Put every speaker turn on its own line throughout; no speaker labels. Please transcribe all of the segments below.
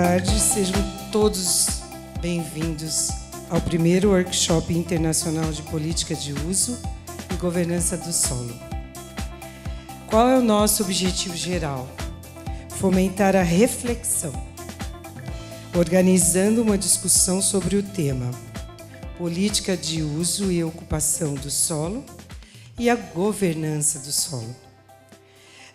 tarde, sejam todos bem-vindos ao primeiro workshop internacional de política de uso e governança do solo. Qual é o nosso objetivo geral? Fomentar a reflexão, organizando uma discussão sobre o tema política de uso e ocupação do solo e a governança do solo,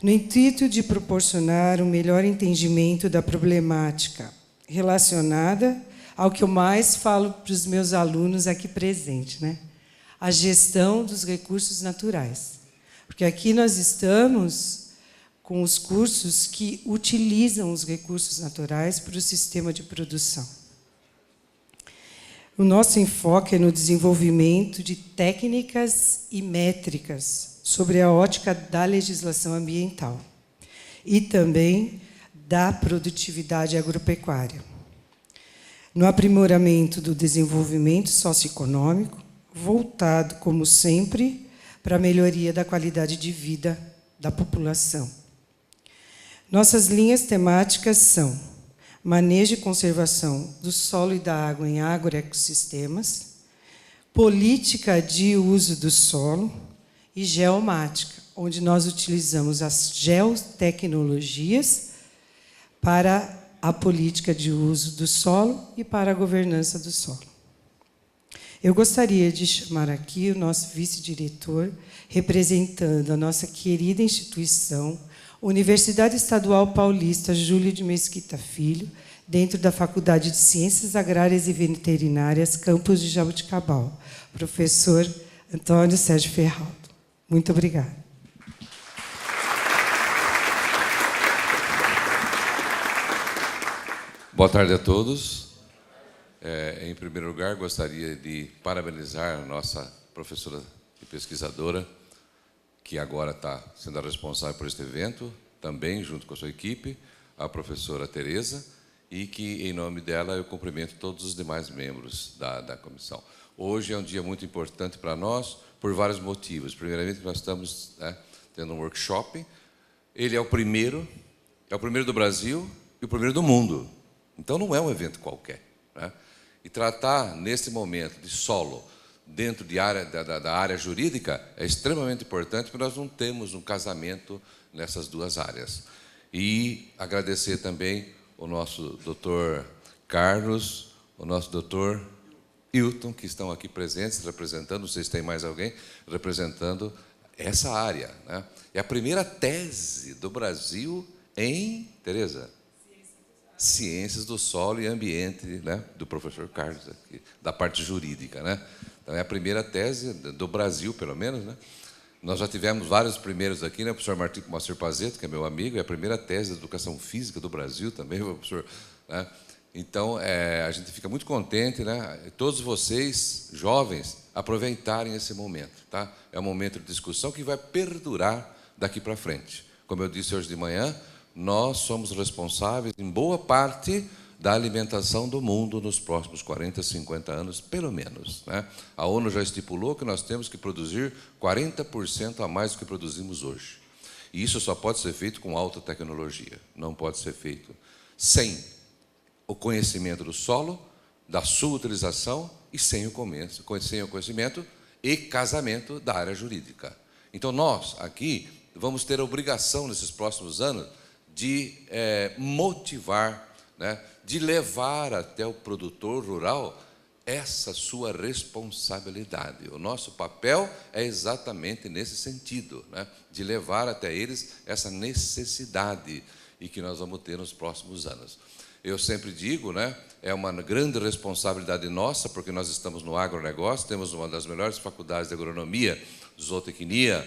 no intuito de proporcionar um melhor entendimento da problemática relacionada ao que eu mais falo para os meus alunos aqui presentes, né? A gestão dos recursos naturais. Porque aqui nós estamos com os cursos que utilizam os recursos naturais para o sistema de produção. O nosso enfoque é no desenvolvimento de técnicas e métricas sobre a ótica da legislação ambiental e também da produtividade agropecuária, no aprimoramento do desenvolvimento socioeconômico, voltado, como sempre, para a melhoria da qualidade de vida da população. Nossas linhas temáticas são manejo e conservação do solo e da água em agroecossistemas, política de uso do solo e geomática, onde nós utilizamos as geotecnologias para a política de uso do solo e para a governança do solo. Eu gostaria de chamar aqui o nosso vice-diretor, representando a nossa querida instituição, Universidade Estadual Paulista Júlio de Mesquita Filho, dentro da Faculdade de Ciências Agrárias e Veterinárias, campus de Jaboticabal, professor Antônio Sérgio Ferraldo. Muito obrigada.
Boa tarde a todos. Em primeiro lugar, gostaria de parabenizar a nossa professora e pesquisadora, que agora está sendo a responsável por este evento, também junto com a sua equipe, a professora Tereza, e que, em nome dela, eu cumprimento todos os demais membros da comissão. Hoje é um dia muito importante para nós, por vários motivos. Primeiramente, nós estamos tendo um workshop. Ele é o primeiro do Brasil e o primeiro do mundo. Então, não é um evento qualquer, né? E tratar, nesse momento, de solo, dentro da área jurídica, é extremamente importante, porque nós não temos um casamento nessas duas áreas. E agradecer também o nosso doutor Carlos, o nosso doutor Hilton, que estão aqui presentes, representando, não sei se tem mais alguém, representando essa área, né? É a primeira tese do Brasil em, Tereza? Ciências do Solo e Ambiente, né? Do professor Carlos, aqui, da parte jurídica, né? Então, é a primeira tese do Brasil, pelo menos, né? Nós já tivemos vários primeiros aqui, né? O professor Moacir Pazeto, que é meu amigo, é a primeira tese de Educação Física do Brasil também, o professor, né? Então, a gente fica muito contente, né? Todos vocês, jovens, aproveitarem esse momento, tá? É um momento de discussão que vai perdurar daqui para frente. Como eu disse hoje de manhã, nós somos responsáveis, em boa parte, da alimentação do mundo nos próximos 40, 50 anos, pelo menos, né? A ONU já estipulou que nós temos que produzir 40% a mais do que produzimos hoje. E isso só pode ser feito com alta tecnologia. Não pode ser feito sem o conhecimento do solo, da sua utilização e sem o conhecimento e casamento da área jurídica. Então, nós, aqui, vamos ter a obrigação, nesses próximos anos, de motivar, né, de levar até o produtor rural essa sua responsabilidade. O nosso papel é exatamente nesse sentido, né, de levar até eles essa necessidade e que nós vamos ter nos próximos anos. Eu sempre digo, né, é uma grande responsabilidade nossa, porque nós estamos no agronegócio, temos uma das melhores faculdades de agronomia, zootecnia,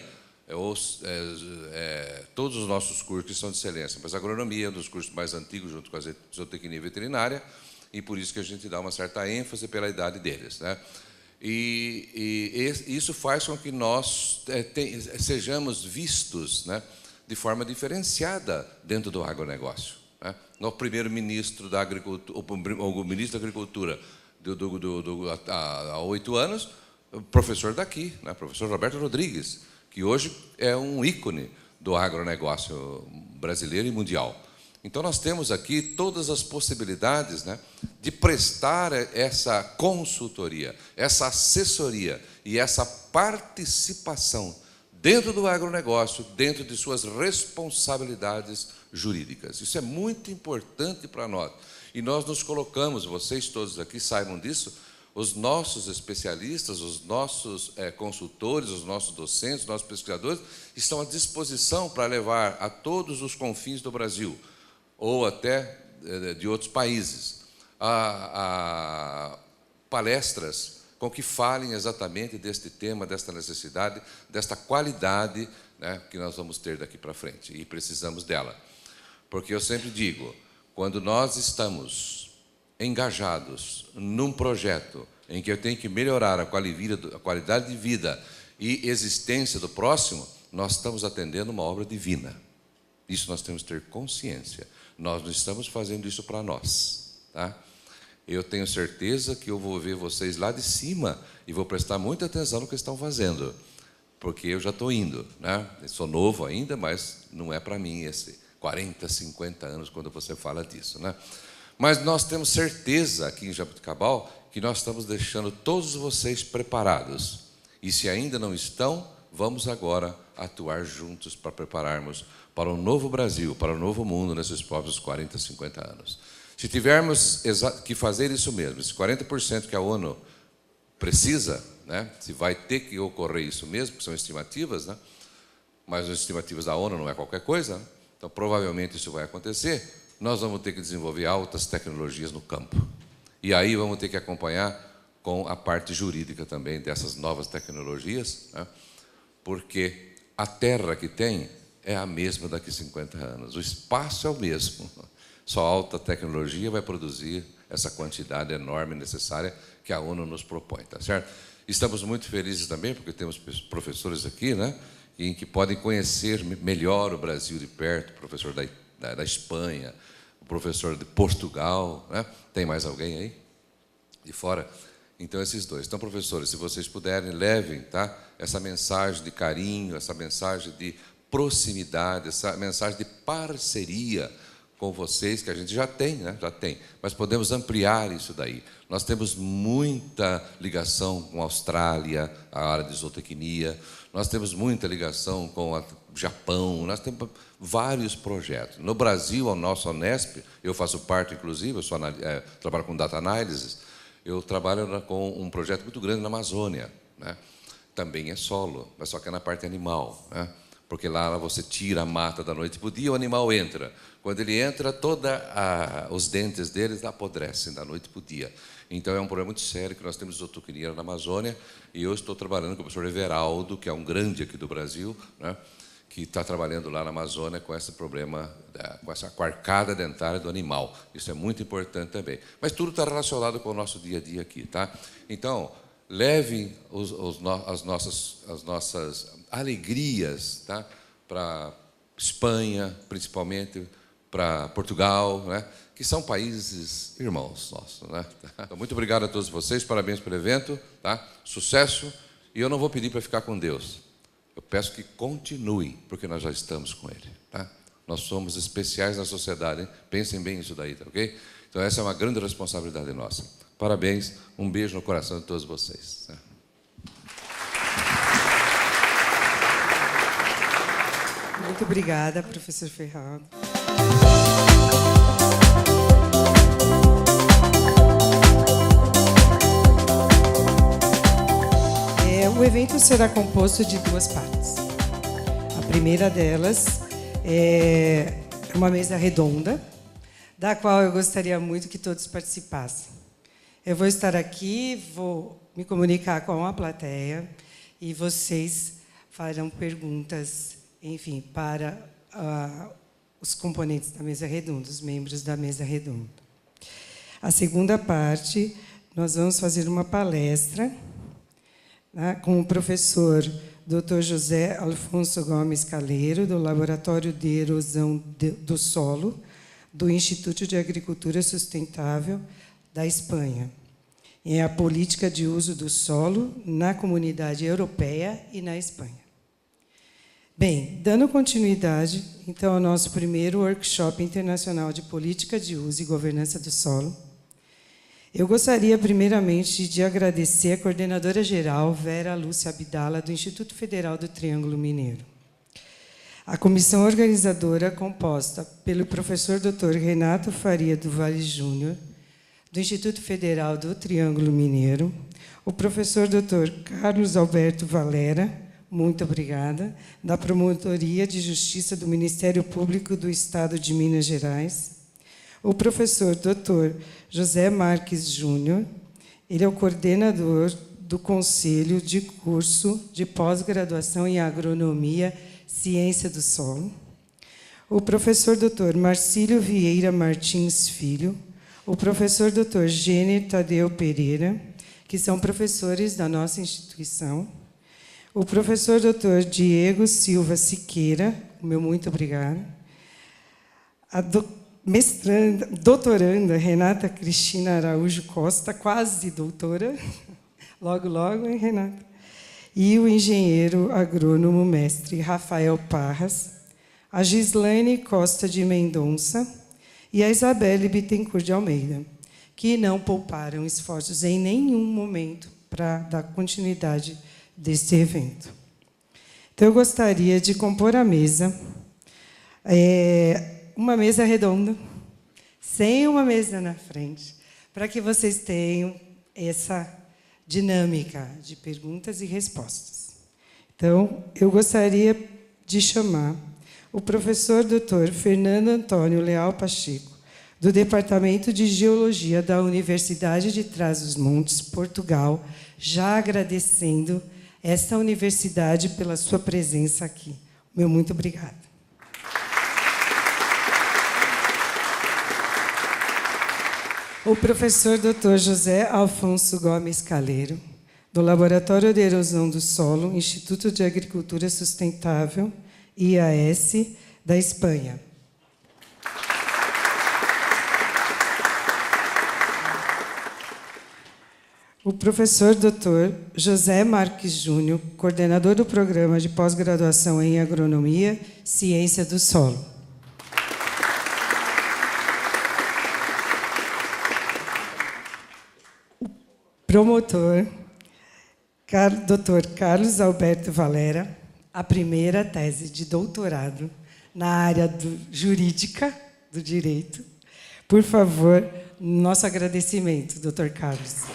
todos os nossos cursos que são de excelência, mas a agronomia é um dos cursos mais antigos, junto com a zootecnia veterinária, e por isso que a gente dá uma certa ênfase pela idade deles, né? E isso faz com que nós sejamos vistos, né, de forma diferenciada dentro do agronegócio, né? O primeiro-ministro da Agricultura, o ministro da Agricultura há 8 anos, professor daqui, né, professor Roberto Rodrigues, que hoje é um ícone do agronegócio brasileiro e mundial. Então, nós temos aqui todas as possibilidades, né, de prestar essa consultoria, essa assessoria e essa participação dentro do agronegócio, dentro de suas responsabilidades jurídicas. Isso é muito importante para nós. E nós nos colocamos, vocês todos aqui saibam disso, os nossos especialistas, os nossos consultores, os nossos docentes, os nossos pesquisadores estão à disposição para levar a todos os confins do Brasil, ou até de outros países, a palestras com que falem exatamente deste tema, desta necessidade, desta qualidade, né, que nós vamos ter daqui para frente, e precisamos dela. Porque eu sempre digo, quando nós estamos engajados num projeto em que eu tenho que melhorar a qualidade de vida e existência do próximo, nós estamos atendendo uma obra divina. Isso nós temos que ter consciência. Nós não estamos fazendo isso para nós, tá? Eu tenho certeza que eu vou ver vocês lá de cima e vou prestar muita atenção no que estão fazendo, porque eu já estou indo, né? Eu sou novo ainda, mas não é para mim esse 40, 50 anos quando você fala disso, né? Mas nós temos certeza aqui em Jaboticabal que nós estamos deixando todos vocês preparados. E se ainda não estão, vamos agora atuar juntos para prepararmos para um novo Brasil, para um novo mundo nesses próximos 40, 50 anos. Se tivermos que fazer isso mesmo, esse 40% que a ONU precisa, né, se vai ter que ocorrer isso mesmo, porque são estimativas, né, mas as estimativas da ONU não é qualquer coisa, né, então provavelmente isso vai acontecer, nós vamos ter que desenvolver altas tecnologias no campo. E aí vamos ter que acompanhar com a parte jurídica também dessas novas tecnologias, né, porque a terra que tem é a mesma daqui a 50 anos. O espaço é o mesmo. Só a alta tecnologia vai produzir essa quantidade enorme necessária que a ONU nos propõe, tá certo? Estamos muito felizes também, porque temos professores aqui, né, que podem conhecer melhor o Brasil de perto, o professor da Espanha, o professor de Portugal, né? Tem mais alguém aí? De fora? Então, esses dois. Então, professores, se vocês puderem, levem, tá, essa mensagem de carinho, essa mensagem de proximidade, essa mensagem de parceria com vocês, que a gente já tem, né? Já tem, mas podemos ampliar isso daí. Nós temos muita ligação com a Austrália, a área de zootecnia, nós temos muita ligação com o Japão, nós temos vários projetos. No Brasil, a nossa Unesp, eu faço parte, inclusive, eu trabalho com data analysis, eu trabalho com um projeto muito grande na Amazônia, né? Também é solo, mas só que é na parte animal, né? Porque lá você tira a mata da noite para o dia, o animal entra. Quando ele entra, os dentes deles apodrecem da noite para o dia. Então, é um problema muito sério que nós temos de zootecnia na Amazônia, e eu estou trabalhando com o professor Everaldo, que é um grande aqui do Brasil, né, que está trabalhando lá na Amazônia com esse problema, com essa arcada dentária do animal. Isso é muito importante também. Mas tudo está relacionado com o nosso dia a dia aqui, tá? Então, levem as nossas alegrias, tá, para Espanha, principalmente para Portugal, né, que são países irmãos nossos, né? Então, muito obrigado a todos vocês, parabéns pelo evento, tá? Sucesso, e eu não vou pedir para ficar com Deus. Eu peço que continue, porque nós já estamos com Ele, tá? Nós somos especiais na sociedade, hein? Pensem bem nisso daí, tá, ok? Então, essa é uma grande responsabilidade nossa. Parabéns, um beijo no coração de todos vocês. Tá?
Muito obrigada, professor Ferraro. O evento será composto de duas partes. A primeira delas é uma mesa redonda, da qual eu gostaria muito que todos participassem. Eu vou estar aqui, vou me comunicar com a plateia e vocês farão perguntas, enfim, para os componentes da mesa redonda, os membros da mesa redonda. A segunda parte, nós vamos fazer uma palestra, né, com o professor Dr. José Alfonso Gomes Caleiro, do Laboratório de Erosão do Solo, do Instituto de Agricultura Sustentável da Espanha. É a política de uso do solo na comunidade europeia e na Espanha. Bem, dando continuidade, então, ao nosso primeiro workshop internacional de política de uso e governança do solo, eu gostaria, primeiramente, de agradecer a coordenadora-geral, Vera Lúcia Abdala, do Instituto Federal do Triângulo Mineiro. A comissão organizadora, composta pelo professor Dr. Renato Faria do Vale Júnior, do Instituto Federal do Triângulo Mineiro, o professor Dr. Carlos Alberto Valera, muito obrigada, da Promotoria de Justiça do Ministério Público do Estado de Minas Gerais, o professor Dr. José Marques Júnior, ele é o coordenador do Conselho de Curso de Pós-Graduação em Agronomia, Ciência do Solo, o professor Dr. Marcílio Vieira Martins Filho, o professor Dr. Gêner Tadeu Pereira, que são professores da nossa instituição, o professor Dr. Diego Silva Siqueira, meu muito obrigado, a doutoranda Renata Cristina Araújo Costa, quase doutora, logo, logo, hein, Renata? E o engenheiro agrônomo mestre Rafael Parras, a Gislaine Costa de Mendonça e a Isabelle Bittencourt de Almeida, que não pouparam esforços em nenhum momento para dar continuidade deste evento. Então, eu gostaria de compor a mesa, uma mesa redonda, sem uma mesa na frente, para que vocês tenham essa dinâmica de perguntas e respostas. Então, eu gostaria de chamar o professor Dr. Fernando Antônio Leal Pacheco, do Departamento de Geologia da Universidade de Trás-os-Montes, Portugal, já agradecendo esta universidade pela sua presença aqui. Meu muito obrigada. O professor Dr. José Alfonso Gomes Caleiro, do Laboratório de Erosão do Solo, Instituto de Agricultura Sustentável, IAS, da Espanha. O professor Dr. José Marques Júnior, coordenador do Programa de Pós-Graduação em Agronomia, Ciência do Solo. O promotor, Dr. Carlos Alberto Valera, a primeira tese de doutorado na área jurídica, do direito. Por favor, nosso agradecimento, Dr. Carlos.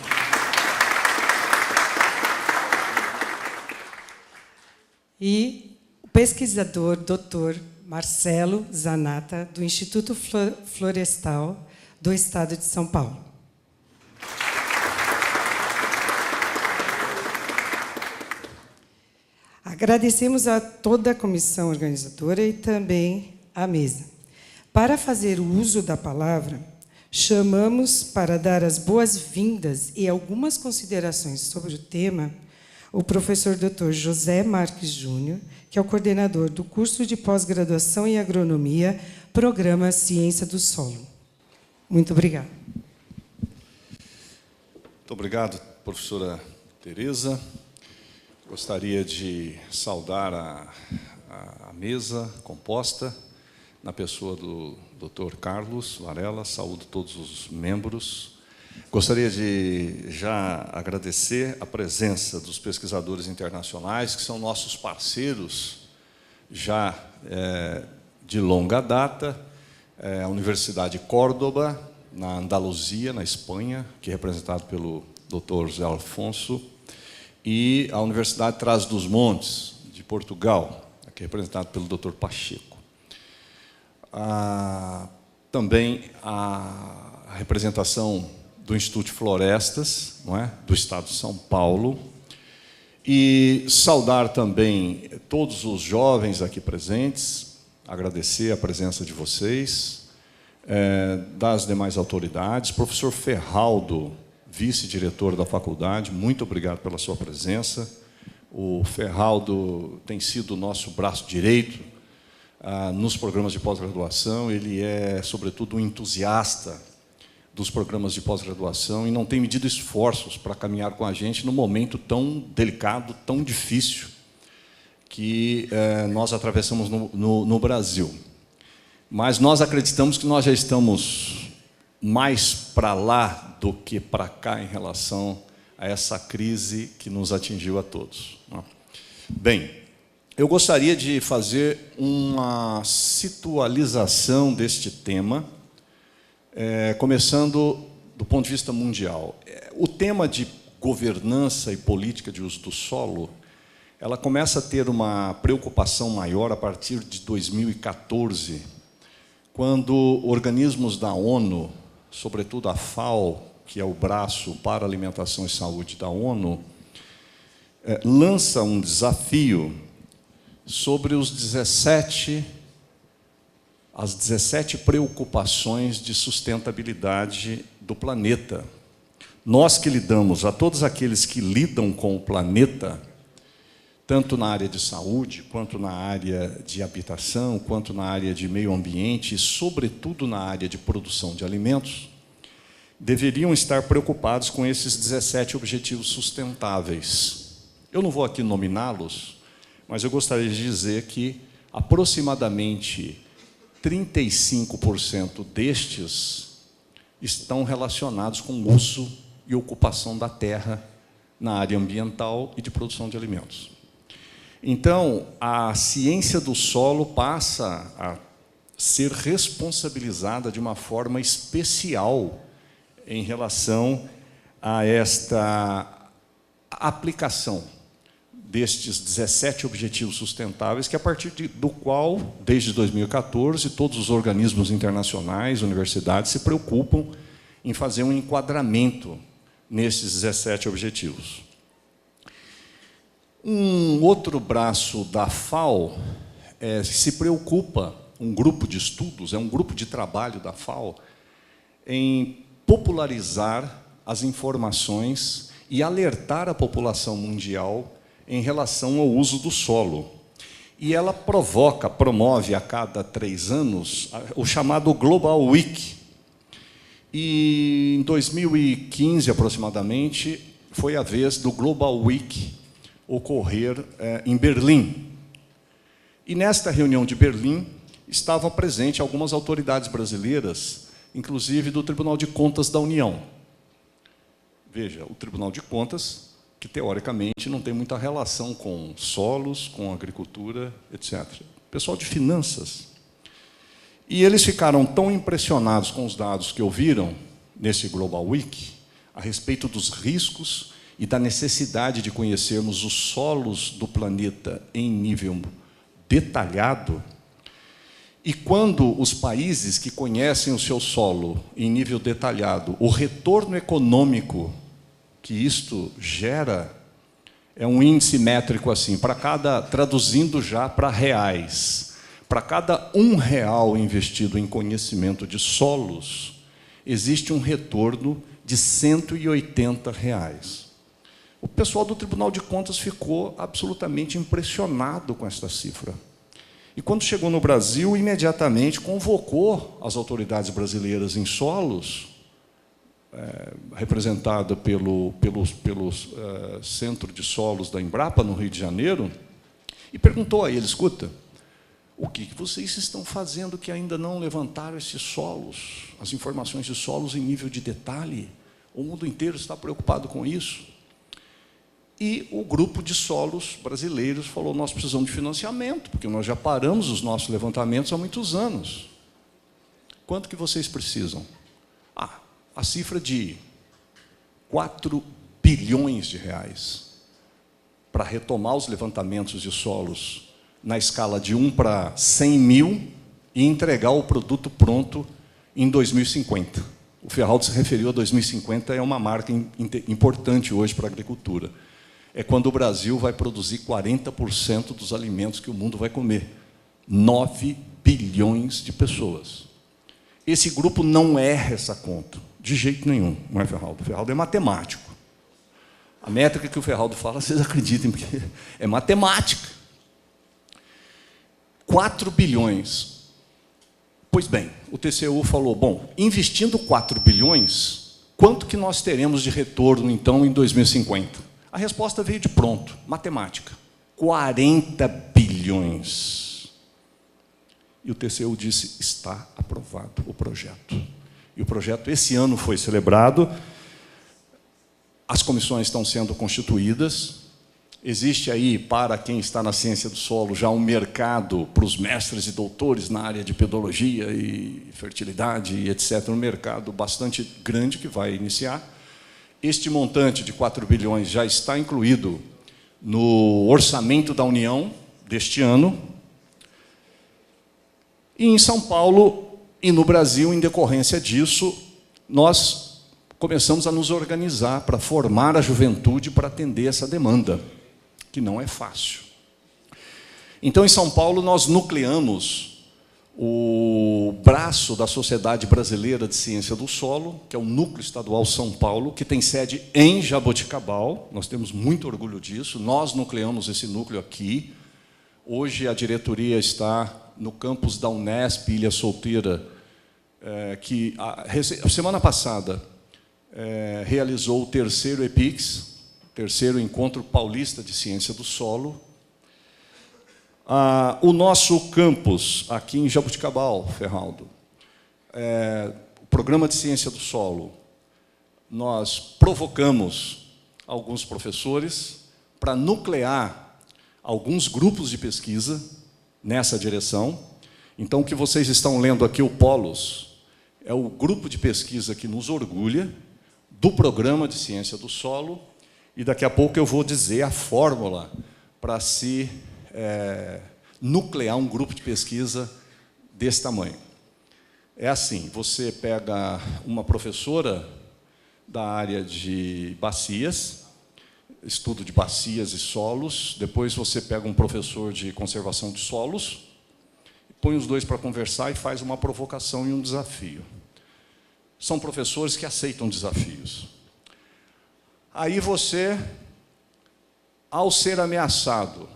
E o pesquisador Dr. Marcelo Zanata, do Instituto Florestal do Estado de São Paulo. Agradecemos a toda a comissão organizadora e também à mesa. Para fazer o uso da palavra, chamamos para dar as boas-vindas e algumas considerações sobre o tema o professor Dr. José Marques Júnior, que é o coordenador do curso de pós-graduação em agronomia, programa Ciência do Solo. Muito obrigada.
Muito obrigado, professora Tereza. Gostaria de saudar a mesa composta na pessoa do Dr. Carlos Varela. Saúdo todos os membros. Gostaria de já agradecer a presença dos pesquisadores internacionais, que são nossos parceiros já de longa data. A Universidade de Córdoba, na Andaluzia, na Espanha, que é representado pelo Dr. José Alfonso, e a Universidade Trás-os-Montes, de Portugal, que é representado pelo Dr. Pacheco. Também a representação do Instituto de Florestas, não é? Do Estado de São Paulo, e saudar também todos os jovens aqui presentes, agradecer a presença de vocês, das demais autoridades. Professor Ferraldo, vice-diretor da faculdade, muito obrigado pela sua presença. O Ferraldo tem sido o nosso braço direito nos programas de pós-graduação. Ele é, sobretudo, um entusiasta dos programas de pós-graduação e não tem medido esforços para caminhar com a gente num momento tão delicado, tão difícil, que nós atravessamos no Brasil. Mas nós acreditamos que nós já estamos mais para lá do que para cá em relação a essa crise que nos atingiu a todos. Bem, eu gostaria de fazer uma situalização deste tema, começando do ponto de vista mundial. O tema de governança e política de uso do solo, ela começa a ter uma preocupação maior a partir de 2014, quando organismos da ONU, sobretudo a FAO, que é o braço para a alimentação e saúde da ONU, lança um desafio sobre as 17 preocupações de sustentabilidade do planeta. Nós que lidamos, a todos aqueles que lidam com o planeta, tanto na área de saúde, quanto na área de habitação, quanto na área de meio ambiente e, sobretudo, na área de produção de alimentos, deveriam estar preocupados com esses 17 objetivos sustentáveis. Eu não vou aqui nominá-los, mas eu gostaria de dizer que aproximadamente 35% destes estão relacionados com o uso e ocupação da terra na área ambiental e de produção de alimentos. Então, a ciência do solo passa a ser responsabilizada de uma forma especial em relação a esta aplicação destes 17 objetivos sustentáveis, que a partir do qual, desde 2014, todos os organismos internacionais, universidades, se preocupam em fazer um enquadramento nesses 17 objetivos. Um outro braço da FAO se preocupa, um grupo de estudos, um grupo de trabalho da FAO, em popularizar as informações e alertar a população mundial em relação ao uso do solo. E ela promove a cada 3 anos o chamado Global Week. E em 2015, aproximadamente, foi a vez do Global Week ocorrer em Berlim. E nesta reunião de Berlim estavam presentes algumas autoridades brasileiras, inclusive do Tribunal de Contas da União. Veja, o Tribunal de Contas, que teoricamente não tem muita relação com solos, com agricultura, etc. Pessoal de finanças. E eles ficaram tão impressionados com os dados que ouviram nesse Global Week, a respeito dos riscos e da necessidade de conhecermos os solos do planeta em nível detalhado. E quando os países que conhecem o seu solo em nível detalhado, o retorno econômico que isto gera é um índice métrico assim, traduzindo já para reais, para cada R$1 investido em conhecimento de solos, existe um retorno de R$180. O pessoal do Tribunal de Contas ficou absolutamente impressionado com esta cifra. E quando chegou no Brasil, imediatamente convocou as autoridades brasileiras em solos, representada pelo Centro de Solos da Embrapa, no Rio de Janeiro, e perguntou a eles: escuta, o que vocês estão fazendo que ainda não levantaram esses solos, as informações de solos em nível de detalhe? O mundo inteiro está preocupado com isso. E o grupo de solos brasileiros falou: nós precisamos de financiamento, porque nós já paramos os nossos levantamentos há muitos anos. Quanto que vocês precisam? A cifra de R$4 bilhões para retomar os levantamentos de solos na escala de 1 para 100 mil e entregar o produto pronto em 2050. O Ferraldo se referiu a 2050, é uma marca importante hoje para a agricultura. É quando o Brasil vai produzir 40% dos alimentos que o mundo vai comer. 9 bilhões de pessoas. Esse grupo não erra essa conta, de jeito nenhum, não é, Ferraldo? O Ferraldo é matemático. A métrica que o Ferraldo fala, vocês acreditem, porque é matemática. 4 bilhões. Pois bem, o TCU falou: bom, investindo 4 bilhões, quanto que nós teremos de retorno, então, em 2050? A resposta veio de pronto, matemática. 40 bilhões. E o TCU disse, está aprovado o projeto. E o projeto, esse ano, foi celebrado. As comissões estão sendo constituídas. Existe aí, para quem está na ciência do solo, já um mercado para os mestres e doutores na área de pedologia e fertilidade, e etc., um mercado bastante grande que vai iniciar. Este montante de 4 bilhões já está incluído no orçamento da União deste ano. E em São Paulo e no Brasil, em decorrência disso, nós começamos a nos organizar para formar a juventude para atender essa demanda, que não é fácil. Então, em São Paulo, nós nucleamos o braço da Sociedade Brasileira de Ciência do Solo, que é o Núcleo Estadual São Paulo, que tem sede em Jaboticabal. Nós temos muito orgulho disso. Nós nucleamos esse núcleo aqui. Hoje, a diretoria está no campus da Unesp, Ilha Solteira, que, a semana passada, realizou o 3º EPIX, terceiro Encontro Paulista de Ciência do Solo. O nosso campus, aqui em Jaboticabal, Ferraldo, o Programa de Ciência do Solo, nós provocamos alguns professores para nuclear alguns grupos de pesquisa nessa direção. Então, o que vocês estão lendo aqui, o POLOS, é o grupo de pesquisa que nos orgulha do Programa de Ciência do Solo. E daqui a pouco eu vou dizer a fórmula para se nuclear um grupo de pesquisa desse tamanho. É assim, você pega uma professora da área de bacias, estudo de bacias e solos, depois você pega um professor de conservação de solos, põe os dois para conversar e faz uma provocação e um desafio. São professores que aceitam desafios. Aí você, ao ser ameaçado,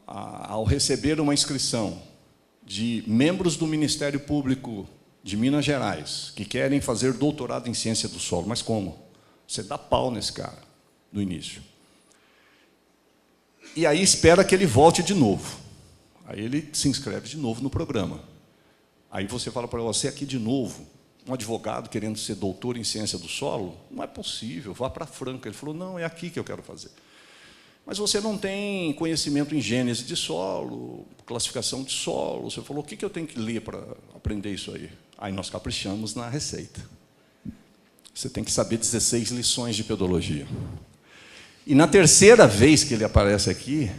ao receber uma inscrição de membros do Ministério Público de Minas Gerais, que querem fazer doutorado em ciência do solo, mas como? Você dá pau nesse cara, no início. E aí espera que ele volte de novo. Aí ele se inscreve de novo no programa. Aí você fala para você aqui de novo, um advogado querendo ser doutor em ciência do solo, não é possível, vá para Franca. Ele falou, não, é aqui que eu quero fazer. Mas você não tem conhecimento em gênese de solo, classificação de solo. Você falou, o que eu tenho que ler para aprender isso aí? Aí nós caprichamos na receita. Você tem que saber 16 lições de pedologia. E na terceira vez que ele aparece aqui,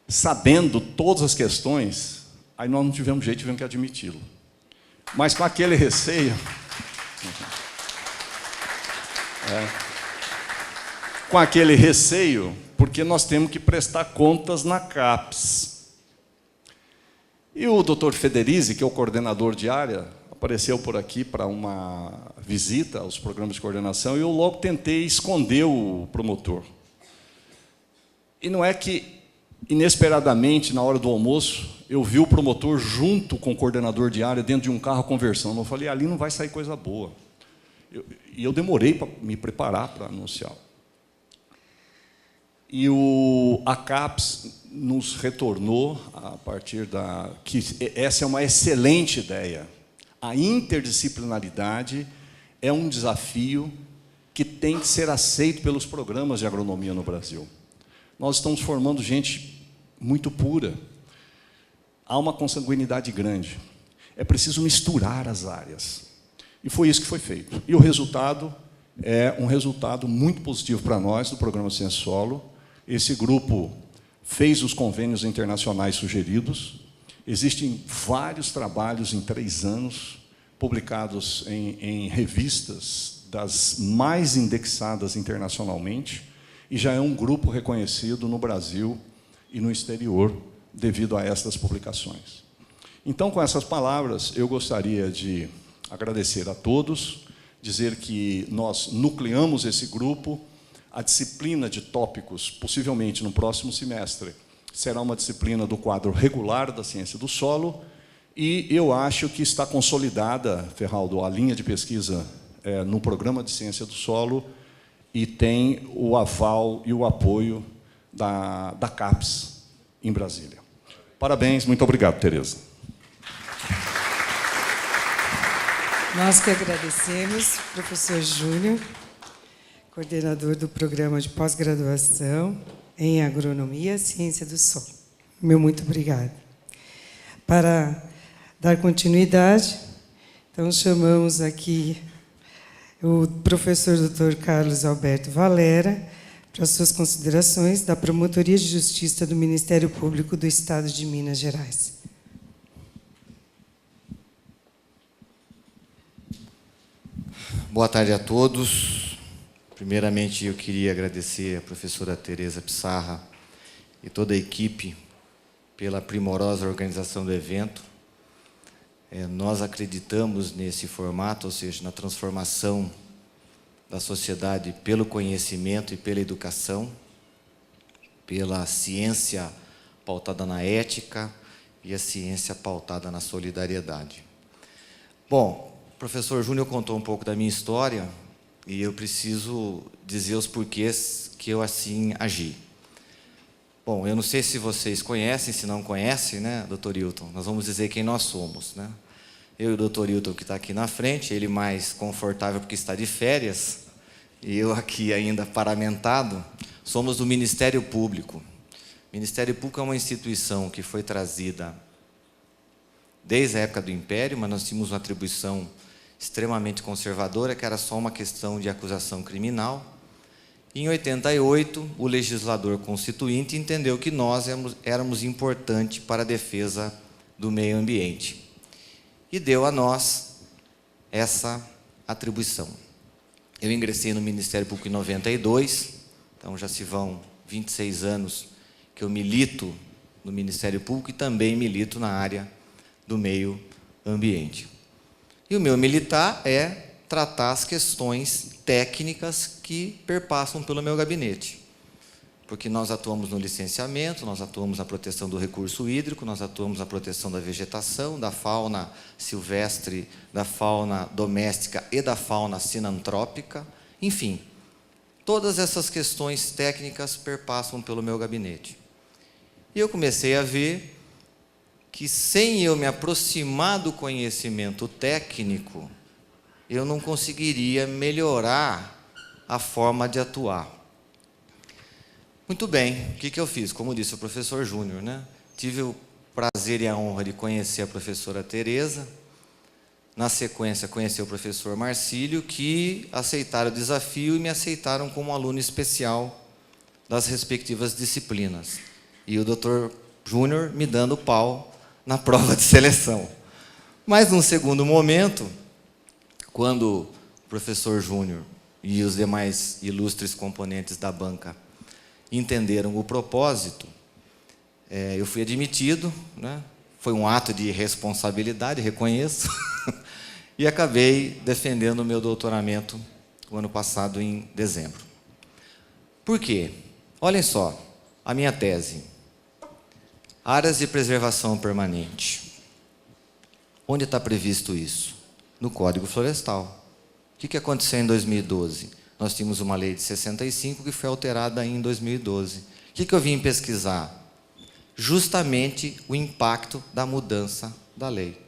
sabendo todas as questões, aí nós não tivemos jeito, tivemos que admiti-lo. Mas com aquele receio, porque nós temos que prestar contas na CAPES. E o doutor Federizi, que é o coordenador de área, apareceu por aqui para uma visita aos programas de coordenação, e eu logo tentei esconder o promotor. E não é que, inesperadamente, na hora do almoço, eu vi o promotor junto com o coordenador de área dentro de um carro conversando. Eu falei, ali não vai sair coisa boa. E eu demorei para me preparar para anunciar. E a CAPES nos retornou, a partir que essa é uma excelente ideia. A interdisciplinaridade é um desafio que tem que ser aceito pelos programas de agronomia no Brasil. Nós estamos formando gente muito pura. Há uma consanguinidade grande. É preciso misturar as áreas. E foi isso que foi feito. E o resultado é um resultado muito positivo para nós, do Programa Ciência Solo. Esse grupo fez os convênios internacionais sugeridos. Existem vários trabalhos em 3 anos, publicados em revistas das mais indexadas internacionalmente, e já é um grupo reconhecido no Brasil e no exterior, devido a estas publicações. Então, com essas palavras, eu gostaria de agradecer a todos, dizer que nós nucleamos esse grupo. A disciplina de tópicos, possivelmente no próximo semestre, será uma disciplina do quadro regular da ciência do solo, e eu acho que está consolidada, Ferraldo, a linha de pesquisa no Programa de Ciência do Solo, e tem o aval e o apoio da CAPES em Brasília. Parabéns, muito obrigado, Tereza.
Nós que agradecemos, professor Júnior, coordenador do programa de pós-graduação em Agronomia e Ciência do Solo. Meu muito obrigado. Para dar continuidade, então chamamos aqui o professor Dr. Carlos Alberto Valera para suas considerações da Promotoria de Justiça do Ministério Público do Estado de Minas Gerais.
Boa tarde a todos. Primeiramente, eu queria agradecer a professora Tereza Pissarra e toda a equipe pela primorosa organização do evento. Nós acreditamos nesse formato, ou seja, na transformação da sociedade pelo conhecimento e pela educação, pela ciência pautada na ética e a ciência pautada na solidariedade. Bom, o professor Júnior contou um pouco da minha história e eu preciso dizer os porquês que eu assim agi. Bom, eu não sei se vocês conhecem, se não conhecem, né, Dr. Hilton? Nós vamos dizer quem nós somos, né? Eu e o Dr. Hilton, que está aqui na frente, ele mais confortável porque está de férias, e eu aqui ainda paramentado, somos do Ministério Público. O Ministério Público é uma instituição que foi trazida desde a época do Império, mas nós tínhamos uma atribuição extremamente conservadora, que era só uma questão de acusação criminal. Em 88, o legislador constituinte entendeu que nós éramos importantes para a defesa do meio ambiente e deu a nós essa atribuição. Eu ingressei no Ministério Público em 92, então já se vão 26 anos que eu milito no Ministério Público e também milito na área do meio ambiente. E o meu militar é tratar as questões técnicas que perpassam pelo meu gabinete. Porque nós atuamos no licenciamento, nós atuamos na proteção do recurso hídrico, nós atuamos na proteção da vegetação, da fauna silvestre, da fauna doméstica e da fauna sinantrópica, enfim. Todas essas questões técnicas perpassam pelo meu gabinete. E eu comecei a ver que, sem eu me aproximar do conhecimento técnico, eu não conseguiria melhorar a forma de atuar. Muito bem, o que eu fiz? Como disse o professor Júnior, né? Tive o prazer e a honra de conhecer a professora Tereza. Na sequência, conheci o professor Marcílio, que aceitaram o desafio e me aceitaram como aluno especial das respectivas disciplinas. E o doutor Júnior me dando pau na prova de seleção. Mas, num segundo momento, quando o professor Júnior e os demais ilustres componentes da banca entenderam o propósito, eu fui admitido, né? Foi um ato de responsabilidade, reconheço, e acabei defendendo o meu doutoramento o ano passado, em dezembro. Por quê? Olhem só, a minha tese. Áreas de preservação permanente. Onde está previsto isso? No Código Florestal. O que aconteceu em 2012? Nós tínhamos uma lei de 65 que foi alterada em 2012. O que eu vim pesquisar? Justamente o impacto da mudança da lei,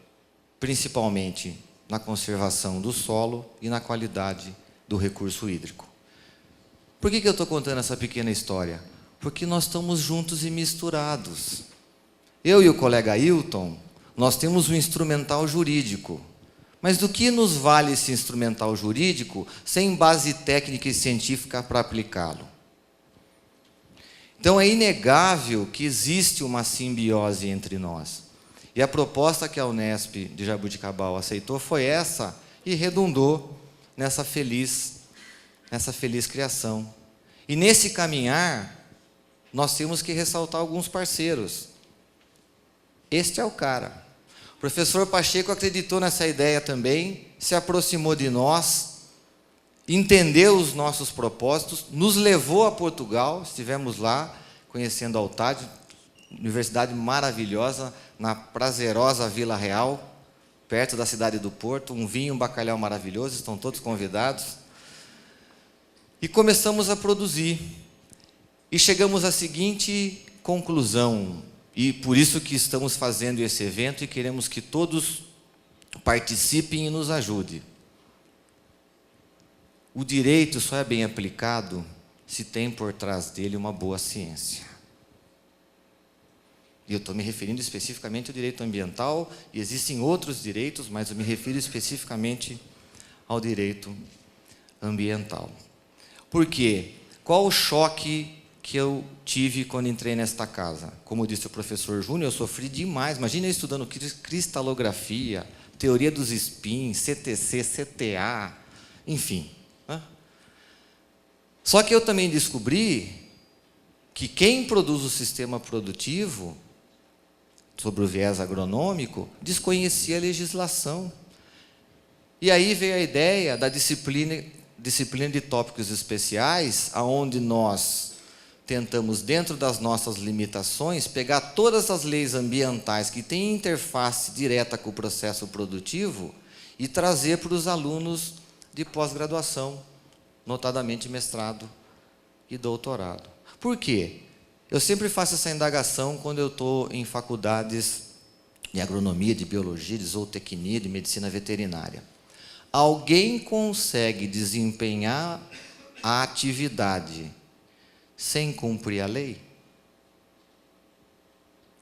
principalmente na conservação do solo e na qualidade do recurso hídrico. Por que eu estou contando essa pequena história? Porque nós estamos juntos e misturados. Eu e o colega Hilton, nós temos um instrumental jurídico. Mas do que nos vale esse instrumental jurídico sem base técnica e científica para aplicá-lo? Então, é inegável que existe uma simbiose entre nós. E a proposta que a Unesp de Jaboticabal aceitou foi essa e redundou nessa feliz criação. E nesse caminhar, nós temos que ressaltar alguns parceiros. Este é o cara. O professor Pacheco acreditou nessa ideia também, se aproximou de nós, entendeu os nossos propósitos, nos levou a Portugal, estivemos lá conhecendo a UTAD, universidade maravilhosa, na prazerosa Vila Real, perto da cidade do Porto, um vinho, um bacalhau maravilhoso, estão todos convidados. E começamos a produzir. E chegamos à seguinte conclusão, e por isso que estamos fazendo esse evento e queremos que todos participem e nos ajudem. O direito só é bem aplicado se tem por trás dele uma boa ciência. E eu estou me referindo especificamente ao direito ambiental, e existem outros direitos, mas eu me refiro especificamente ao direito ambiental. Por quê? Qual o choque que eu tive quando entrei nesta casa? Como disse o professor Júnior, eu sofri demais. Imagina eu estudando cristalografia, teoria dos spins, CTC, CTA, enfim. Só que eu também descobri que quem produz o sistema produtivo, sobre o viés agronômico, desconhecia a legislação. E aí veio a ideia da disciplina de tópicos especiais, aonde nós tentamos, dentro das nossas limitações, pegar todas as leis ambientais que têm interface direta com o processo produtivo e trazer para os alunos de pós-graduação, notadamente mestrado e doutorado. Por quê? Eu sempre faço essa indagação quando eu estou em faculdades de agronomia, de biologia, de zootecnia, de medicina veterinária. Alguém consegue desempenhar a atividade sem cumprir a lei?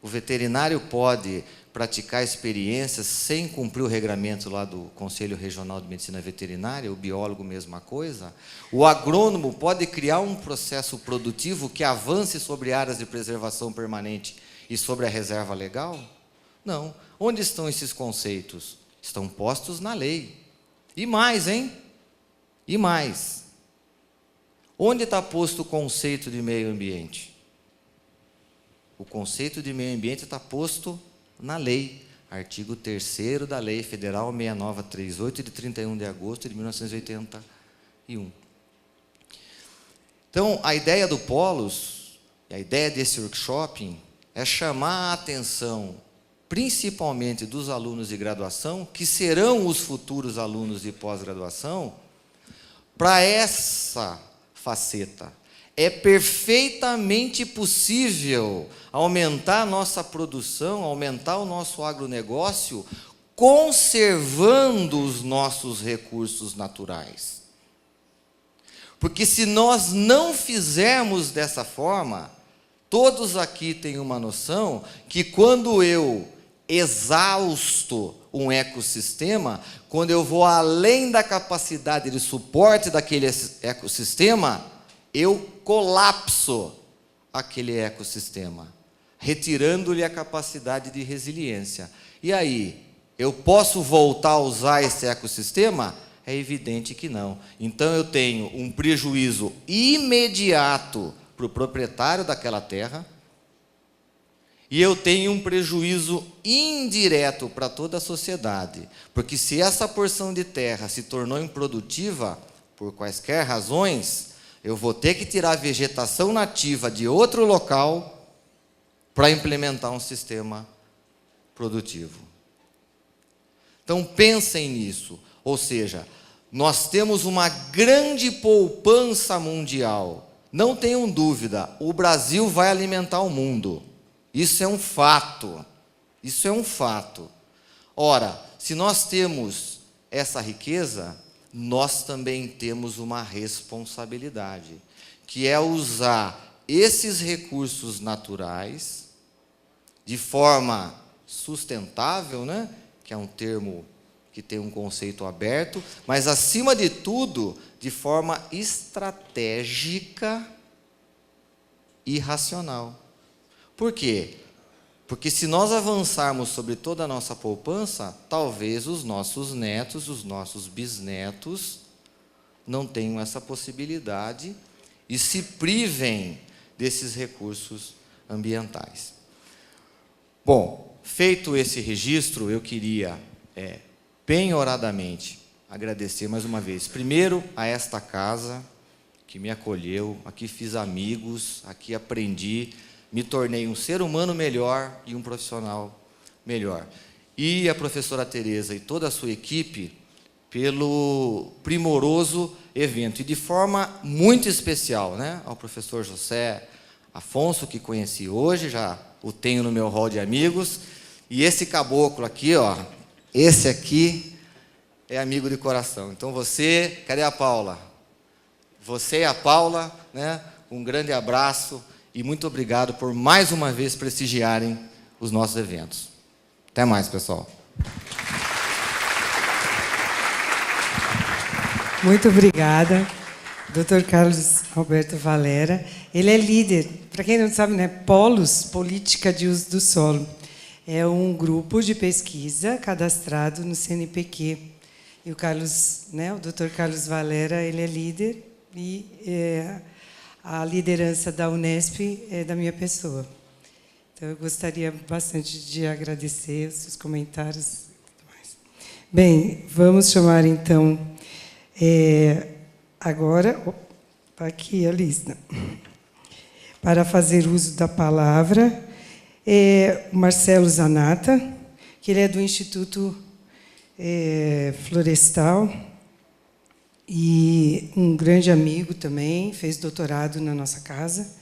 O veterinário pode praticar experiências sem cumprir o regramento lá do Conselho Regional de Medicina Veterinária, o biólogo, mesma coisa. O agrônomo pode criar um processo produtivo que avance sobre áreas de preservação permanente e sobre a reserva legal? Não. Onde estão esses conceitos? Estão postos na lei. E mais, hein? E mais. Onde está posto o conceito de meio ambiente? O conceito de meio ambiente está posto na lei, artigo 3º da Lei Federal 6938, de 31 de agosto de 1981. Então, a ideia do Polos, a ideia desse workshop, é chamar a atenção, principalmente dos alunos de graduação, que serão os futuros alunos de pós-graduação, para essa faceta. É perfeitamente possível aumentar a nossa produção, aumentar o nosso agronegócio, conservando os nossos recursos naturais. Porque se nós não fizermos dessa forma, todos aqui têm uma noção que quando eu exausto um ecossistema, quando eu vou além da capacidade de suporte daquele ecossistema, eu colapso aquele ecossistema, retirando-lhe a capacidade de resiliência. E aí, eu posso voltar a usar esse ecossistema? É evidente que não. Então, eu tenho um prejuízo imediato para o proprietário daquela terra, e eu tenho um prejuízo indireto para toda a sociedade, porque se essa porção de terra se tornou improdutiva, por quaisquer razões, eu vou ter que tirar a vegetação nativa de outro local para implementar um sistema produtivo. Então, pensem nisso. Ou seja, nós temos uma grande poupança mundial. Não tenham dúvida, o Brasil vai alimentar o mundo. Isso é um fato. Isso é um fato. Ora, se nós temos essa riqueza, nós também temos uma responsabilidade, que é usar esses recursos naturais de forma sustentável, né? Que é um termo que tem um conceito aberto, mas, acima de tudo, de forma estratégica e racional. Por quê? Porque se nós avançarmos sobre toda a nossa poupança, talvez os nossos netos, os nossos bisnetos, não tenham essa possibilidade e se privem desses recursos ambientais. Bom, feito esse registro, eu queria, penhoradamente, agradecer mais uma vez, primeiro a esta casa, que me acolheu, aqui fiz amigos, aqui aprendi, me tornei um ser humano melhor e um profissional melhor. E a professora Tereza e toda a sua equipe pelo primoroso evento. E de forma muito especial, né? Ao professor José, Afonso, que conheci hoje, já o tenho no meu hall de amigos. E esse caboclo aqui, ó, esse aqui é amigo de coração. Então você, cadê a Paula? Você e a Paula, né? Um grande abraço e muito obrigado por mais uma vez prestigiarem os nossos eventos. Até mais, pessoal.
Muito obrigada, Dr. Carlos Alberto Valera. Ele é líder, para quem não sabe, né, Polos, Política de Uso do Solo. É um grupo de pesquisa cadastrado no CNPq. E o Carlos, né, o Dr. Carlos Valera, ele é líder e a liderança da Unesp é da minha pessoa. Então, eu gostaria bastante de agradecer os seus comentários. Bem, vamos chamar, então, agora, está aqui a lista, para fazer uso da palavra, o Marcelo Zanata, que ele é do Instituto Florestal, e um grande amigo também, fez doutorado na nossa casa,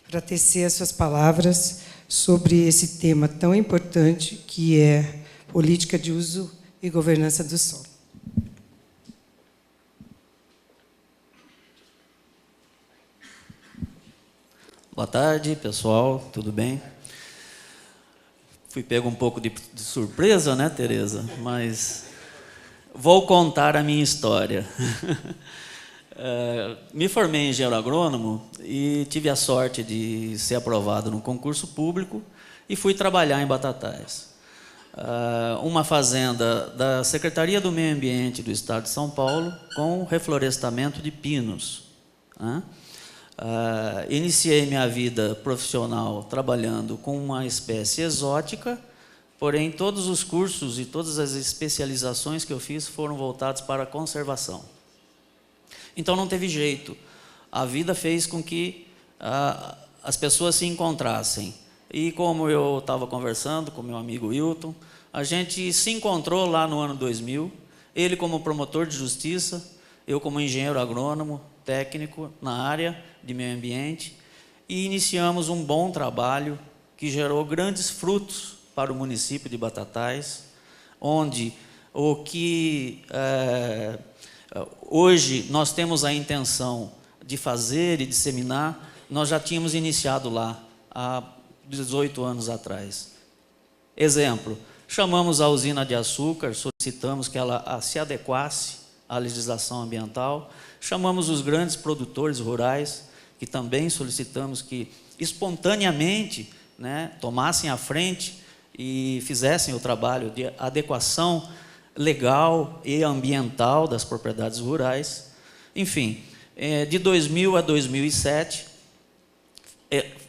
para tecer as suas palavras sobre esse tema tão importante que é política de uso e governança do solo.
Boa tarde, pessoal, tudo bem? Fui pego um pouco de surpresa, né, Tereza? Mas vou contar a minha história. Me formei em engenheiro agrônomo e tive a sorte de ser aprovado no concurso público e fui trabalhar em Batatais. Uma fazenda da Secretaria do Meio Ambiente do Estado de São Paulo com reflorestamento de pinos. Iniciei minha vida profissional trabalhando com uma espécie exótica, porém todos os cursos e todas as especializações que eu fiz foram voltados para a conservação. Então não teve jeito. A vida fez com que as pessoas se encontrassem. E como eu estava conversando com meu amigo Wilton, a gente se encontrou lá no ano 2000, ele como promotor de justiça, eu como engenheiro agrônomo, técnico na área de meio ambiente, e iniciamos um bom trabalho que gerou grandes frutos para o município de Batatais, onde o que hoje nós temos a intenção de fazer e disseminar, nós já tínhamos iniciado lá há 18 anos atrás. Exemplo, chamamos a usina de açúcar, solicitamos que ela se adequasse à legislação ambiental, chamamos os grandes produtores rurais, que também solicitamos que espontaneamente, né, tomassem a frente e fizessem o trabalho de adequação legal e ambiental das propriedades rurais. Enfim, de 2000 a 2007,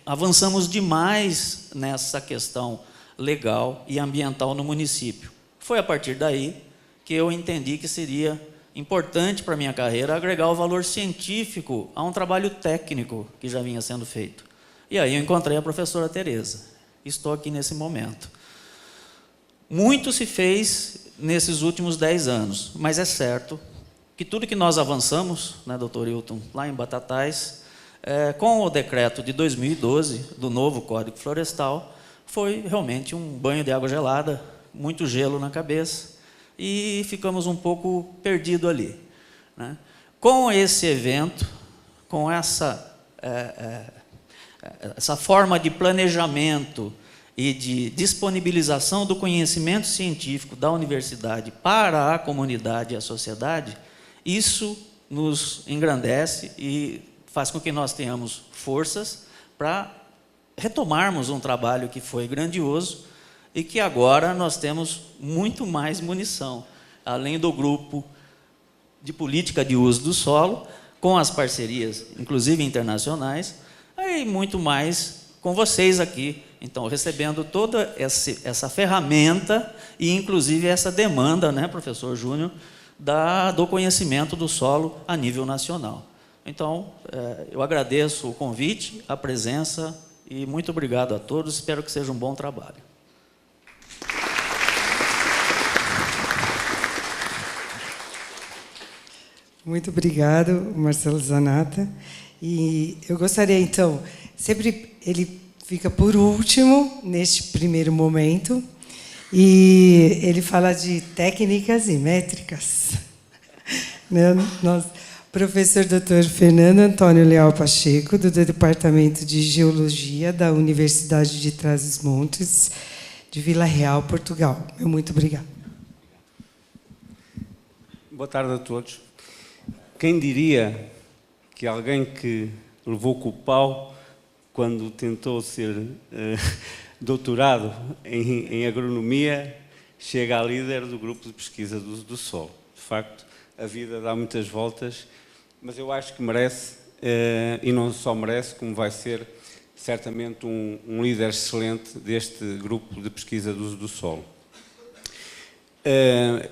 avançamos demais nessa questão legal e ambiental no município. Foi a partir daí que eu entendi que seria importante para a minha carreira agregar o valor científico a um trabalho técnico que já vinha sendo feito. E aí eu encontrei a professora Tereza. Estou aqui nesse momento. Muito se fez nesses últimos 10 anos, mas é certo que tudo que nós avançamos, né, doutor Hilton, lá em Batatais, com o decreto de 2012, do novo Código Florestal, foi realmente um banho de água gelada, muito gelo na cabeça, e ficamos um pouco perdidos ali, né? Com esse evento, com essa forma de planejamento e de disponibilização do conhecimento científico da universidade para a comunidade e a sociedade, isso nos engrandece e faz com que nós tenhamos forças para retomarmos um trabalho que foi grandioso e que agora nós temos muito mais munição, além do grupo de política de uso do solo, com as parcerias, inclusive internacionais, e muito mais com vocês aqui, então, recebendo toda essa ferramenta e, inclusive, essa demanda, né, professor Júnior, do conhecimento do solo a nível nacional. Então, eu agradeço o convite, a presença, e muito obrigado a todos, espero que seja um bom trabalho.
Muito obrigado, Marcelo Zanata. E eu gostaria, então, sempre ele fica por último neste primeiro momento e ele fala de técnicas e métricas. Né? Professor Dr. Fernando Antônio Leal Pacheco, do Departamento de Geologia da Universidade de Trás-os-Montes, de Vila Real, Portugal. Muito obrigada.
Boa tarde a todos. Quem diria que alguém que levou com o pau quando tentou ser doutorado em agronomia chega a líder do grupo de pesquisa do uso do solo. De facto, a vida dá muitas voltas, mas eu acho que merece, e não só merece, como vai ser certamente um líder excelente deste grupo de pesquisa do uso do solo.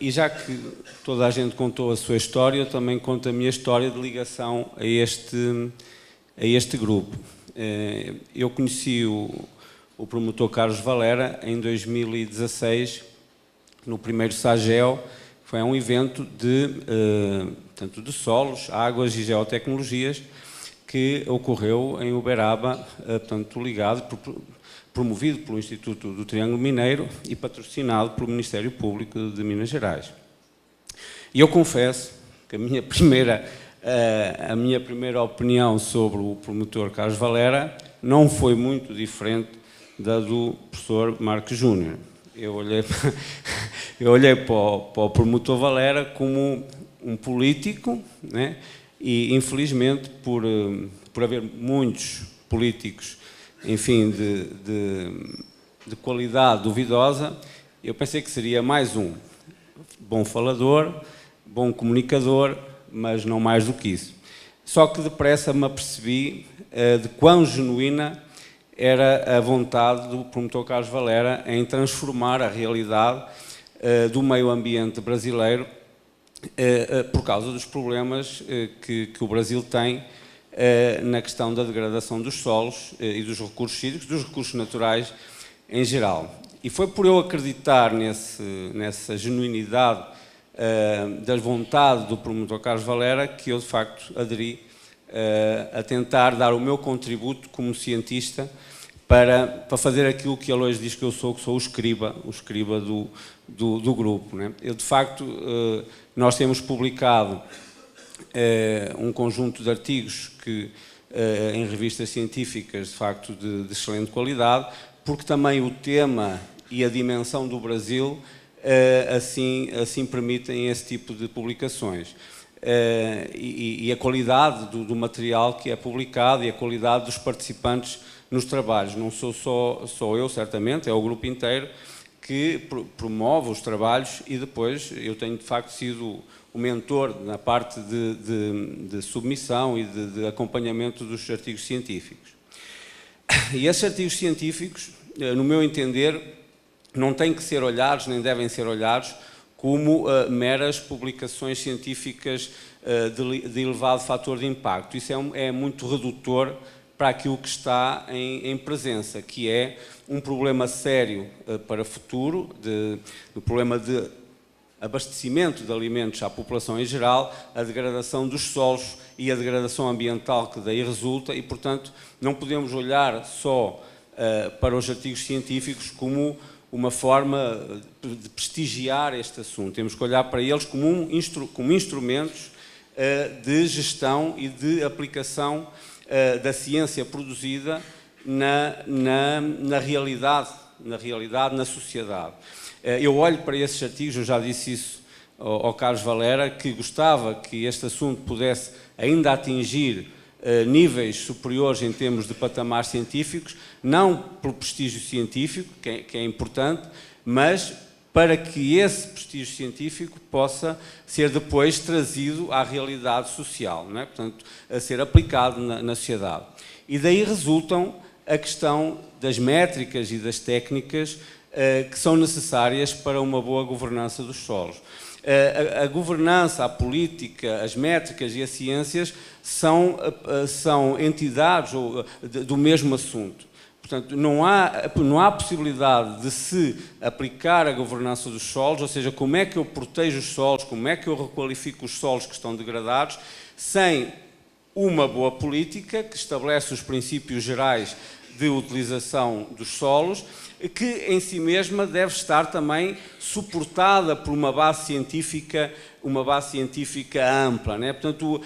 E já que toda a gente contou a sua história, eu também conto a minha história de ligação a este grupo. Eu conheci o promotor Carlos Valera em 2016, no primeiro SAGEL, que foi um evento tanto de solos, águas e geotecnologias, que ocorreu em Uberaba, portanto ligado, promovido pelo Instituto do Triângulo Mineiro e patrocinado pelo Ministério Público de Minas Gerais. E eu confesso que a minha primeira opinião sobre o promotor Carlos Valera não foi muito diferente da do professor Marcos Júnior. Eu olhei para o promotor Valera como um político, né? E infelizmente por haver muitos políticos, enfim, de qualidade duvidosa, eu pensei que seria mais um bom falador, bom comunicador, mas não mais do que isso. Só que depressa me apercebi de quão genuína era a vontade do promotor Carlos Valera em transformar a realidade do meio ambiente brasileiro por causa dos problemas que o Brasil tem na questão da degradação dos solos e dos recursos hídricos, dos recursos naturais em geral. E foi por eu acreditar nessa genuinidade da vontade do promotor Carlos Valera que eu, de facto, aderi a tentar dar o meu contributo como cientista para fazer aquilo que ele hoje diz que sou o escriba do grupo, né? Eu, de facto, nós temos publicado um conjunto de artigos em revistas científicas, de facto, de excelente qualidade, porque também o tema e a dimensão do Brasil assim permitem esse tipo de publicações. E a qualidade do material que é publicado e a qualidade dos participantes nos trabalhos. Não sou só eu, certamente, é o grupo inteiro que promove os trabalhos e depois eu tenho, de facto, sido o mentor na parte de submissão e de acompanhamento dos artigos científicos. E esses artigos científicos, no meu entender, não têm que ser olhados, nem devem ser olhados, como meras publicações científicas de elevado fator de impacto. Isso é muito redutor para aquilo que está em presença, que é um problema sério para o futuro, o problema de abastecimento de alimentos à população em geral, a degradação dos solos e a degradação ambiental que daí resulta e, portanto, não podemos olhar só para os artigos científicos como uma forma de prestigiar este assunto. Temos que olhar para eles como instrumentos de gestão e de aplicação da ciência produzida na realidade, na sociedade. Eu olho para esses artigos, eu já disse isso ao Carlos Valera, que gostava que este assunto pudesse ainda atingir níveis superiores em termos de patamares científicos, não pelo prestígio científico, que é importante, mas para que esse prestígio científico possa ser depois trazido à realidade social, não é? Portanto, a ser aplicado na sociedade. E daí resultam a questão das métricas e das técnicas que são necessárias para uma boa governança dos solos. A governança, a política, as métricas e as ciências são entidades do mesmo assunto. Portanto, não há possibilidade de se aplicar a governança dos solos, ou seja, como é que eu protejo os solos, como é que eu requalifico os solos que estão degradados, sem uma boa política que estabelece os princípios gerais de utilização dos solos, que em si mesma deve estar também suportada por uma base científica ampla, né? Portanto,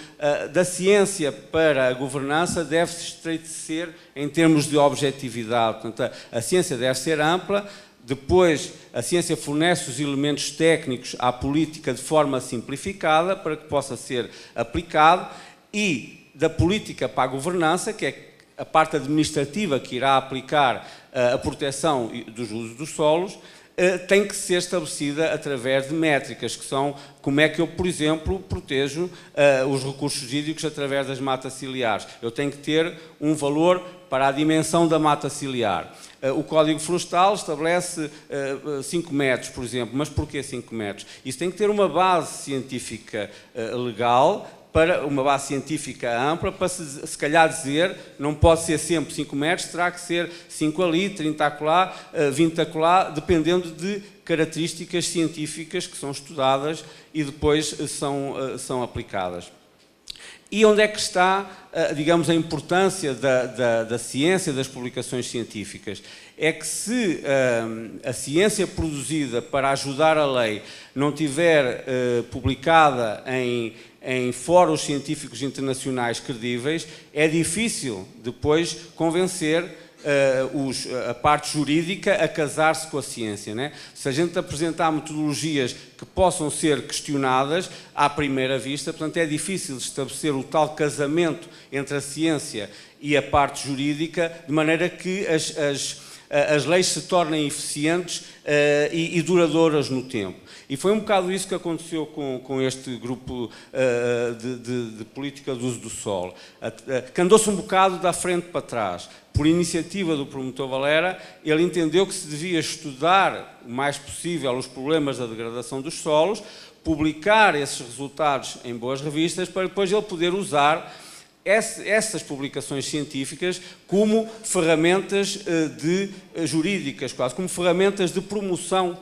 da ciência para a governança deve-se estreitecer em termos de objetividade. Portanto, a ciência deve ser ampla. Depois, a ciência fornece os elementos técnicos à política de forma simplificada para que possa ser aplicado, e da política para a governança, que é a parte administrativa que irá aplicar a proteção dos usos dos solos, tem que ser estabelecida através de métricas, que são como é que eu, por exemplo, protejo os recursos hídricos através das matas ciliares. Eu tenho que ter um valor para a dimensão da mata ciliar. O Código Florestal estabelece 5 metros, por exemplo, mas porquê 5 metros? Isso tem que ter uma base científica legal, para uma base científica ampla, para se calhar dizer, não pode ser sempre 5 metros, terá que ser 5 ali, 30 acolá, 20 acolá, dependendo de características científicas que são estudadas e depois são aplicadas. E onde é que está, digamos, a importância da ciência, das publicações científicas? É que se a ciência produzida para ajudar a lei não tiver publicada em fóruns científicos internacionais credíveis, é difícil depois convencer a parte jurídica a casar-se com a ciência, né? Se a gente apresentar metodologias que possam ser questionadas à primeira vista, portanto é difícil estabelecer o tal casamento entre a ciência e a parte jurídica, de maneira que as leis se tornem eficientes e duradouras no tempo. E foi um bocado isso que aconteceu com este grupo de política do uso do solo, que andou-se um bocado da frente para trás. Por iniciativa do promotor Valera, ele entendeu que se devia estudar o mais possível os problemas da degradação dos solos, publicar esses resultados em boas revistas, para depois ele poder usar essas publicações científicas como ferramentas jurídicas, quase como ferramentas de promoção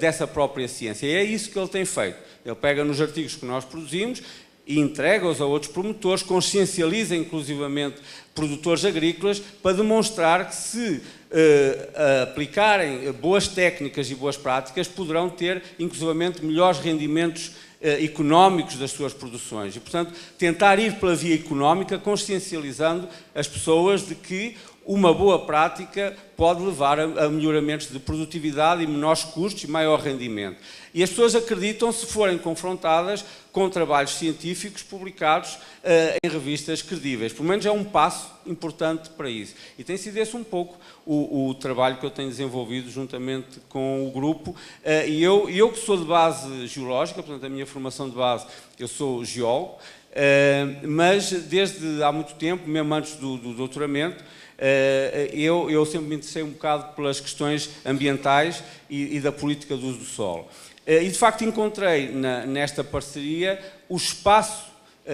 dessa própria ciência. E é isso que ele tem feito. Ele pega nos artigos que nós produzimos e entrega-os a outros promotores, consciencializa inclusivamente produtores agrícolas, para demonstrar que se aplicarem boas técnicas e boas práticas, poderão ter inclusivamente melhores rendimentos económicos das suas produções. E, portanto, tentar ir pela via económica, consciencializando as pessoas de que uma boa prática pode levar a melhoramentos de produtividade e menores custos e maior rendimento. E as pessoas acreditam se forem confrontadas com trabalhos científicos publicados em revistas credíveis. Pelo menos é um passo importante para isso. E tem sido esse um pouco o trabalho que eu tenho desenvolvido juntamente com o grupo. E eu que sou de base geológica, portanto a minha formação de base, eu sou geólogo, mas desde há muito tempo, mesmo antes do doutoramento, eu sempre me interessei um bocado pelas questões ambientais e da política do uso do solo. E de facto encontrei nesta parceria o espaço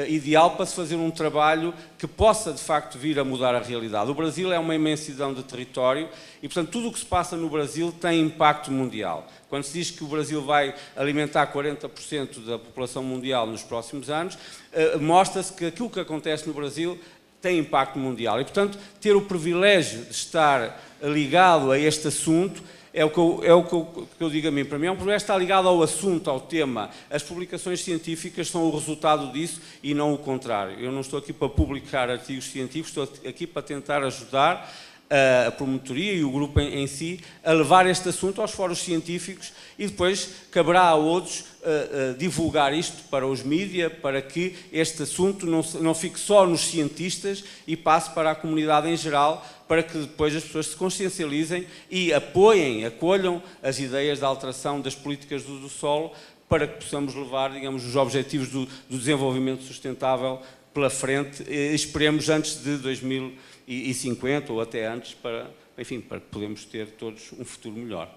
ideal para se fazer um trabalho que possa de facto vir a mudar a realidade. O Brasil é uma imensidão de território e, portanto, tudo o que se passa no Brasil tem impacto mundial. Quando se diz que o Brasil vai alimentar 40% da população mundial nos próximos anos, mostra-se que aquilo que acontece no Brasil tem impacto mundial. E, portanto, ter o privilégio de estar ligado a este assunto é o que eu digo a mim. Para mim é um privilégio estar ligado ao assunto, ao tema. As publicações científicas são o resultado disso e não o contrário. Eu não estou aqui para publicar artigos científicos, estou aqui para tentar ajudar a promotoria e o grupo em si a levar este assunto aos fóruns científicos e depois caberá a outros divulgar isto para os mídias, para que este assunto não fique só nos cientistas e passe para a comunidade em geral, para que depois as pessoas se consciencializem e acolham as ideias da alteração das políticas do solo, para que possamos levar, digamos, os objetivos do desenvolvimento sustentável pela frente, esperemos antes de 2050 ou até antes, para que podemos ter todos um futuro melhor.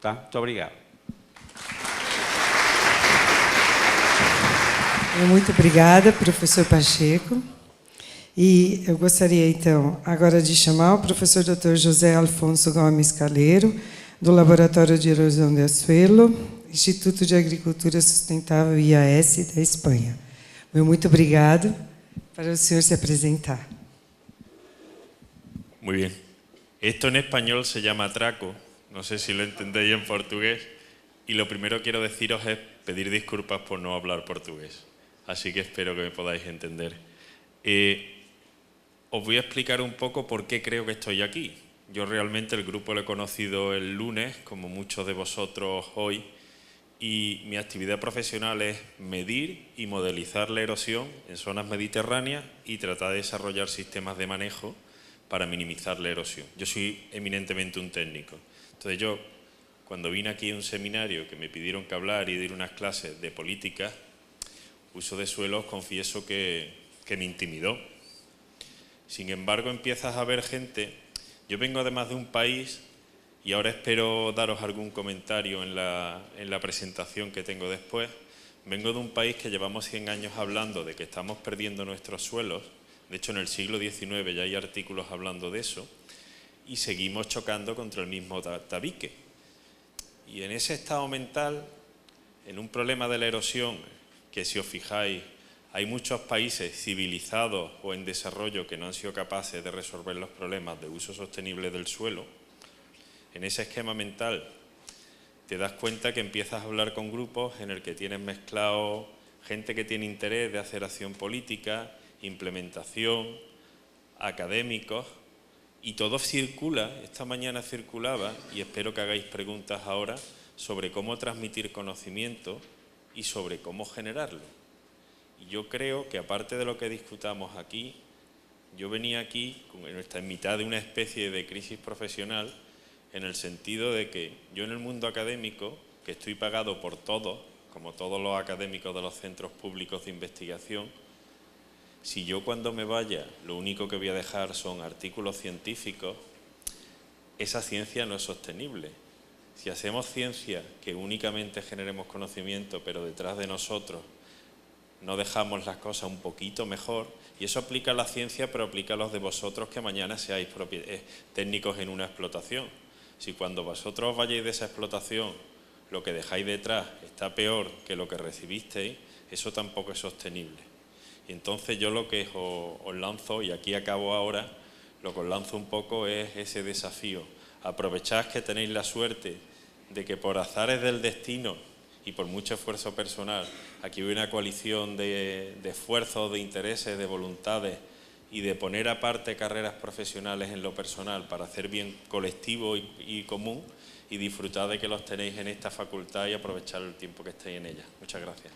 Tá? Muito obrigado.
Muito obrigada, professor Pacheco. E eu gostaria, então, agora de chamar o professor Dr. José Alfonso Gomes Calero, do Laboratório de Erosão de Assuelo, Instituto de Agricultura Sustentável IAS da Espanha. Muito obrigado para o senhor se apresentar.
Muy bien. Esto en español se llama atraco. No sé si lo entendéis en portugués. Y lo primero que quiero deciros es pedir disculpas por no hablar portugués. Así que espero que me podáis entender. Os voy a explicar un poco por qué creo que estoy aquí. Yo realmente el grupo lo he conocido el lunes, como muchos de vosotros hoy, y mi actividad profesional es medir y modelizar la erosión en zonas mediterráneas y tratar de desarrollar sistemas de manejo para minimizar la erosión. Yo soy eminentemente un técnico. Entonces yo, cuando vine aquí a un seminario que me pidieron que hablar y dar unas clases de política, uso de suelos, confieso que me intimidó. Sin embargo, empiezas a ver gente. Yo vengo además de un país, y ahora espero daros algún comentario en la presentación que tengo después. Vengo de un país que llevamos 100 años hablando de que estamos perdiendo nuestros suelos. De hecho, en el siglo XIX ya hay artículos hablando de eso. Y seguimos chocando contra el mismo tabique. Y en ese estado mental, en un problema de la erosión, que si os fijáis, hay muchos países civilizados o en desarrollo que no han sido capaces de resolver los problemas de uso sostenible del suelo. En ese esquema mental te das cuenta que empiezas a hablar con grupos en el que tienes mezclado gente que tiene interés de hacer acción política, implementación, académicos, y todo circula. Esta mañana circulaba, y espero que hagáis preguntas ahora, sobre cómo transmitir conocimiento y sobre cómo generarlo. Y yo creo que aparte de lo que discutamos aquí, yo venía aquí en mitad de una especie de crisis profesional, en el sentido de que yo en el mundo académico, que estoy pagado por todos, como todos los académicos de los centros públicos de investigación, si yo cuando me vaya lo único que voy a dejar son artículos científicos, esa ciencia no es sostenible. Si hacemos ciencia que únicamente generemos conocimiento, pero detrás de nosotros no dejamos las cosas un poquito mejor, y eso aplica a la ciencia, pero aplica a los de vosotros que mañana seáis técnicos en una explotación. Si cuando vosotros vayáis de esa explotación lo que dejáis detrás está peor que lo que recibisteis, eso tampoco es sostenible. Y entonces yo lo que os lanzo, y aquí acabo ahora, lo que os lanzo un poco es ese desafío. Aprovechad que tenéis la suerte de que por azares del destino y por mucho esfuerzo personal, aquí hay una coalición de esfuerzos, de intereses, de voluntades y de poner aparte carreras profesionales en lo personal para hacer bien colectivo y común, y disfrutar de que los tenéis en esta facultad y aprovechar el tiempo que estéis en ella. Muchas gracias.